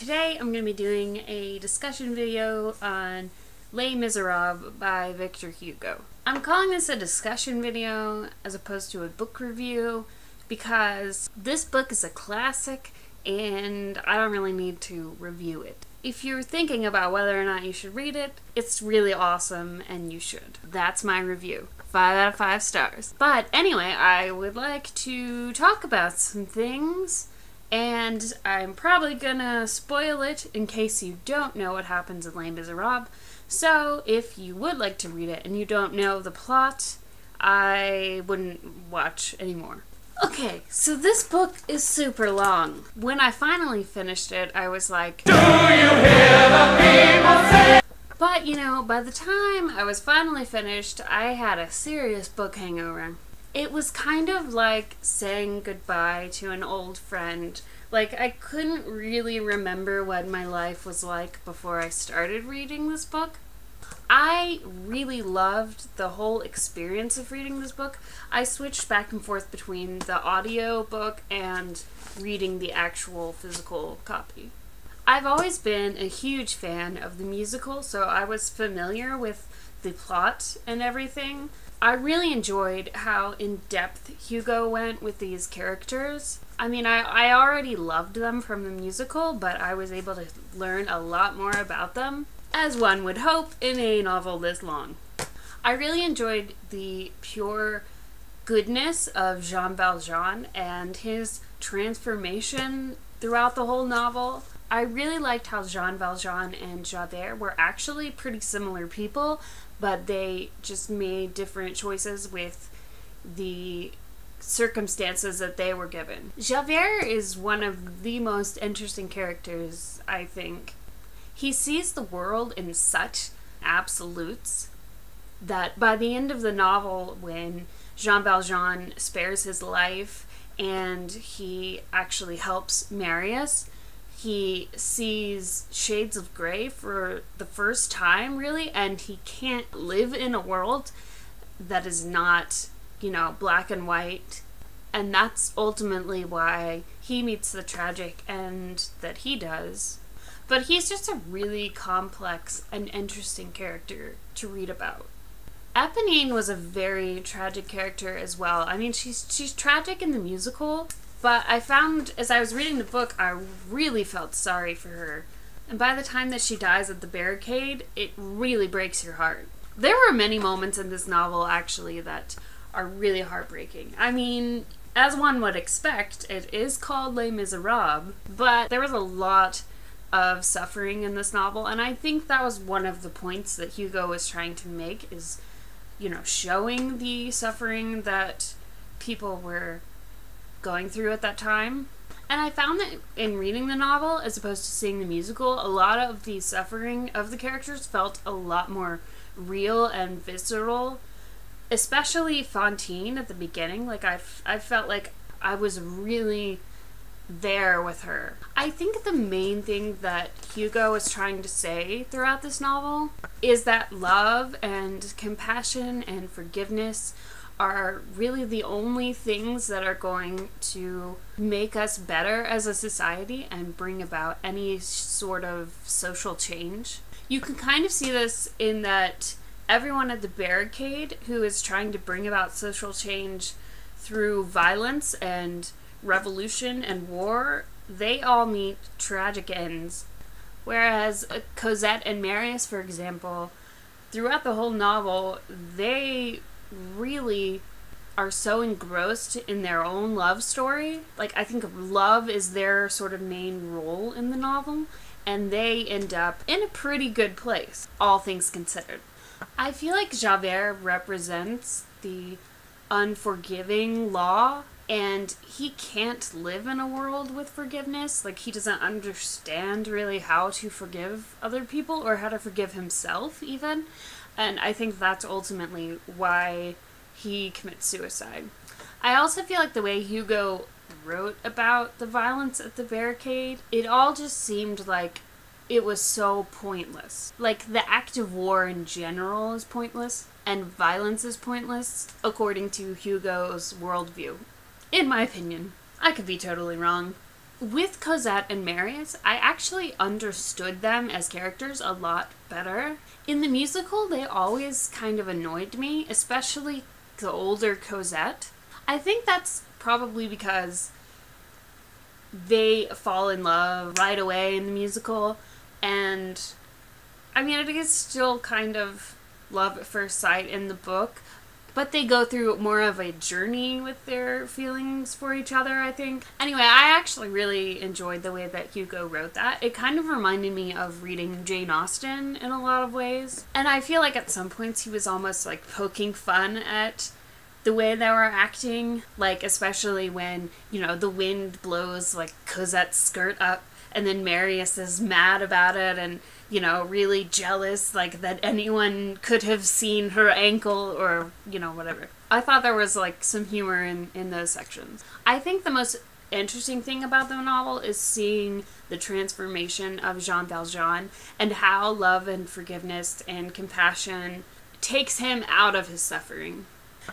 today I'm going to be doing a discussion video on Les Miserables by Victor Hugo. I'm calling this a discussion video as opposed to a book review because this book is a classic and I don't really need to review it. If you're thinking about whether or not you should read it, it's really awesome and you should. That's my review. 5 out of 5 stars. But anyway, I would like to talk about some things, and I'm probably gonna spoil it in case you don't know what happens in Les Miserables. So if you would like to read it and you don't know the plot, I wouldn't watch anymore. Okay, so this book is super long. When I finally finished it, I was like, do you hear the people say? But, you know, by the time I was finally finished, I had a serious book hangover. It was kind of like saying goodbye to an old friend. Like, I couldn't really remember what my life was like before I started reading this book. I really loved the whole experience of reading this book. I switched back and forth between the audio book and reading the actual physical copy. I've always been a huge fan of the musical, so I was familiar with the plot and everything. I really enjoyed how in-depth Hugo went with these characters. I mean, I already loved them from the musical, but I was able to learn a lot more about them, as one would hope in a novel this long. I really enjoyed the pure goodness of Jean Valjean and his transformation throughout the whole novel. I really liked how Jean Valjean and Javert were actually pretty similar people, but they just made different choices with the circumstances that they were given. Javert is one of the most interesting characters, I think. He sees the world in such absolutes that by the end of the novel, when Jean Valjean spares his life and he actually helps Marius, he sees shades of gray for the first time, really, and he can't live in a world that is not, you know, black and white. And that's ultimately why he meets the tragic end that he does. But he's just a really complex and interesting character to read about. Eponine was a very tragic character as well. I mean, she's tragic in the musical, but I found, as I was reading the book, I really felt sorry for her. And by the time that she dies at the barricade, it really breaks your heart. There were many moments in this novel, actually, that are really heartbreaking. I mean, as one would expect, it is called Les Miserables, but there was a lot of suffering in this novel, and I think that was one of the points that Hugo was trying to make, is, you know, showing the suffering that people were going through at that time. And I found that in reading the novel, as opposed to seeing the musical, a lot of the suffering of the characters felt a lot more real and visceral, especially Fantine at the beginning. Like, I felt like I was really there with her. I think the main thing that Hugo is trying to say throughout this novel is that love and compassion and forgiveness are really the only things that are going to make us better as a society and bring about any sort of social change. You can kind of see this in that everyone at the barricade who is trying to bring about social change through violence and revolution and war, they all meet tragic ends. Whereas Cosette and Marius, for example, throughout the whole novel, they really are so engrossed in their own love story. Like, I think love is their sort of main role in the novel, and they end up in a pretty good place, all things considered. I feel like Javert represents the unforgiving law, and he can't live in a world with forgiveness. Like, he doesn't understand really how to forgive other people or how to forgive himself even. And I think that's ultimately why he commits suicide. I also feel like the way Hugo wrote about the violence at the barricade, it all just seemed like it was so pointless. Like, the act of war in general is pointless, and violence is pointless, according to Hugo's worldview. In my opinion. I could be totally wrong. with Cosette and Marius, I actually understood them as characters a lot better. In the musical, they always kind of annoyed me, especially the older Cosette. I think that's probably because they fall in love right away in the musical, and I mean, it is still kind of love at first sight in the book, but they go through more of a journey with their feelings for each other, I think. Anyway, I actually really enjoyed the way that Hugo wrote that. It kind of reminded me of reading Jane Austen in a lot of ways. And I feel like at some points he was almost like poking fun at the way they were acting. Like, especially when, you know, the wind blows like Cosette's skirt up, and then Marius is mad about it and, you know, really jealous, like, that anyone could have seen her ankle or, you know, whatever. I thought there was, like, some humor in those sections. I think the most interesting thing about the novel is seeing the transformation of Jean Valjean and how love and forgiveness and compassion takes him out of his suffering.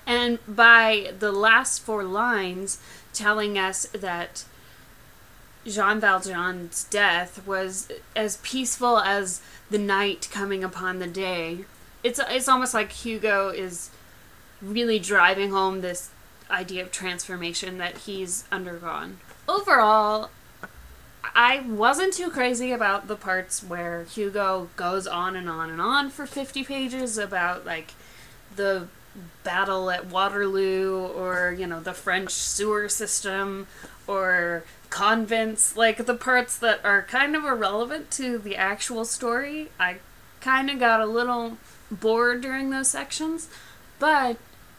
And by the last 4 lines telling us that Jean Valjean's death was as peaceful as the night coming upon the day. It's almost like Hugo is really driving home this idea of transformation that he's undergone. Overall, I wasn't too crazy about the parts where Hugo goes on and on and on for 50 pages about, like, the battle at Waterloo, or, you know, the French sewer system, or convents, like the parts that are kind of irrelevant to the actual story. I kind of got a little bored during those sections, but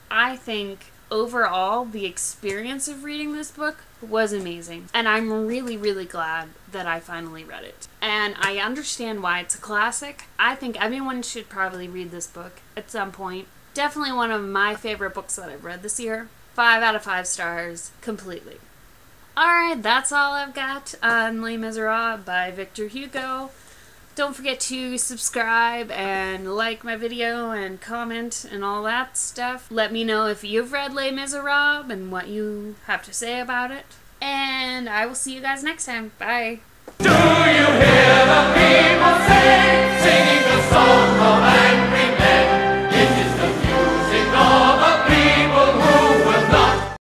I think overall the experience of reading this book was amazing, and I'm really, really glad that I finally read it. And I understand why it's a classic. I think everyone should probably read this book at some point. Definitely one of my favorite books that I've read this year. 5 out of 5 stars, completely. Alright, that's all I've got on Les Miserables by Victor Hugo. Don't forget to subscribe and like my video and comment and all that stuff. Let me know if you've read Les Miserables and what you have to say about it. And I will see you guys next time. Bye. Do you hear the people sing, singing the song of